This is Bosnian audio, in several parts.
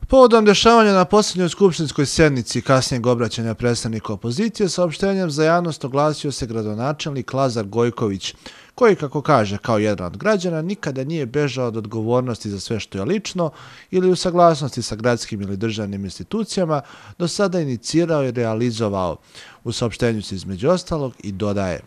Povodom dešavanja na posljednjoj skupštinskoj sjednici kasnijeg obraćanja predstavnika opozicije, saopštenjem za javnost oglasio se gradonačelnik Lazar Gojković, koji, kako kaže, kao jedan od građana, nikada nije bežao od odgovornosti za sve što je lično ili u saglasnosti sa gradskim ili državnim institucijama do sada inicirao i realizovao. U saopštenju se između ostalog i dodaje: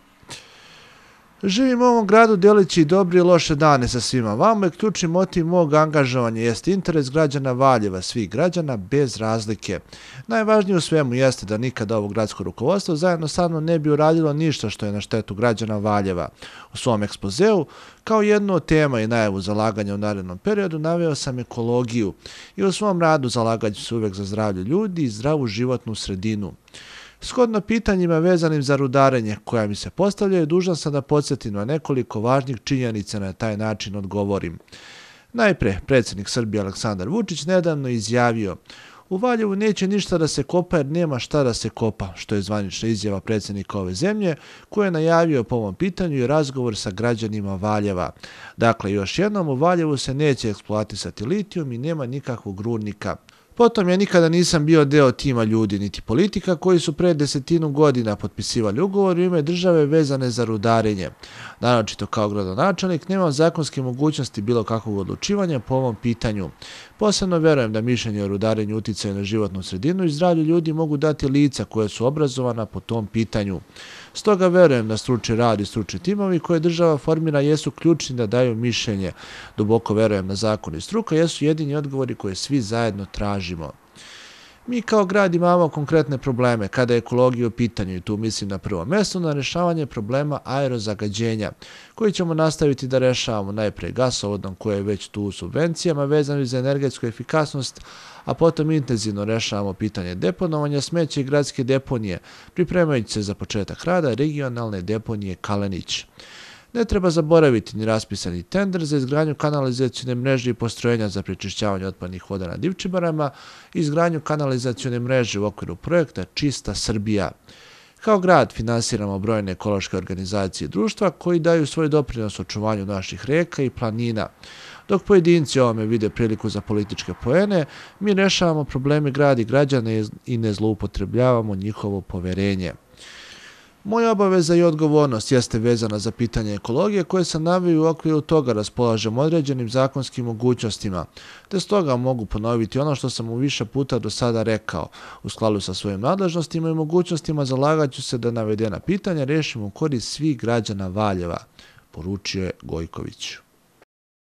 živim u ovom gradu delići dobre i loše dane sa svima vama i ključni motiv mog angažovanja jeste interes građana Valjeva, svih građana bez razlike. Najvažnije u svemu jeste da nikada ovo gradsko rukovodstvo zajedno sa mnom ne bi uradilo ništa što je na štetu građana Valjeva. U svom ekspozeu, kao jednu od tema i najavu zalaganja u narednom periodu, naveo sam ekologiju i u svom radu zalagaću se uvek za zdravlje ljudi i zdravu životnu sredinu. Shodno pitanjima vezanim za rudarenje koja mi se postavljaju, dužan sam da podsjetim na nekoliko važnih činjenica na taj način odgovorim. Najpre, predsjednik Srbije Aleksandar Vučić nedavno izjavio: u Valjevu neće ništa da se kopa jer nema šta da se kopa, što je zvanična izjava predsjednika ove zemlje, koja je najavio po ovom pitanju i razgovor sa građanima Valjeva. Dakle, još jednom, u Valjevu se neće eksploatisati litijum i nema nikakvog rudnika. Potom ja nikada nisam bio deo tima ljudi niti politika koji su pre 10 godina potpisivali ugovor u ime države vezane za rudarenje. Naročito kao gradonačelnik nemam zakonske mogućnosti bilo kakvog odlučivanja po ovom pitanju. Posebno verujem da mišljenje o rudarenju uticaja na životnu sredinu i zdravlje ljudi mogu dati lica koja su obrazovana po tom pitanju. Stoga verujem da stručni rad i stručni timovi koje država formira jesu ključni da daju mišljenje. Duboko verujem da zakon i struka jesu jedini odgovori koje svi zajedno tražimo. Mi kao grad imamo konkretne probleme kada je ekologija u pitanju i tu mislim na prvo mesto na rešavanje problema aerozagađenja, koji ćemo nastaviti da rešavamo najpre gasovodom koje je već tu u subvencijama vezano za energetsku efikasnost, a potom intenzivno rešavamo pitanje deponovanja smeća i gradske deponije, pripremajući se za početak rada regionalne deponije Kalenić. Ne treba zaboraviti ni raspisani tender za izgradnju kanalizacione mreže i postrojenja za prečišćavanje otpadnih voda na Divčibarama i izgradnju kanalizacione mreže u okviru projekta Čista Srbija. Kao grad finansiramo brojne ekološke organizacije i društva koji daju svoj doprinos očuvanju naših reka i planina. Dok pojedinci ovome vide priliku za političke poene, mi rešavamo probleme grada i građana i ne zloupotrebljavamo njihovo poverenje. Moja obaveza i odgovornost jeste vezana za pitanje ekologije koje sam naveo i u okviru toga raspolažem određenim zakonskim mogućnostima, te stoga mogu ponoviti ono što sam u više puta do sada rekao. U skladu sa svojim nadležnostima i mogućnostima zalagaću se da navedena pitanja rešimo u korist svih građana Valjeva, poručio je Gojković.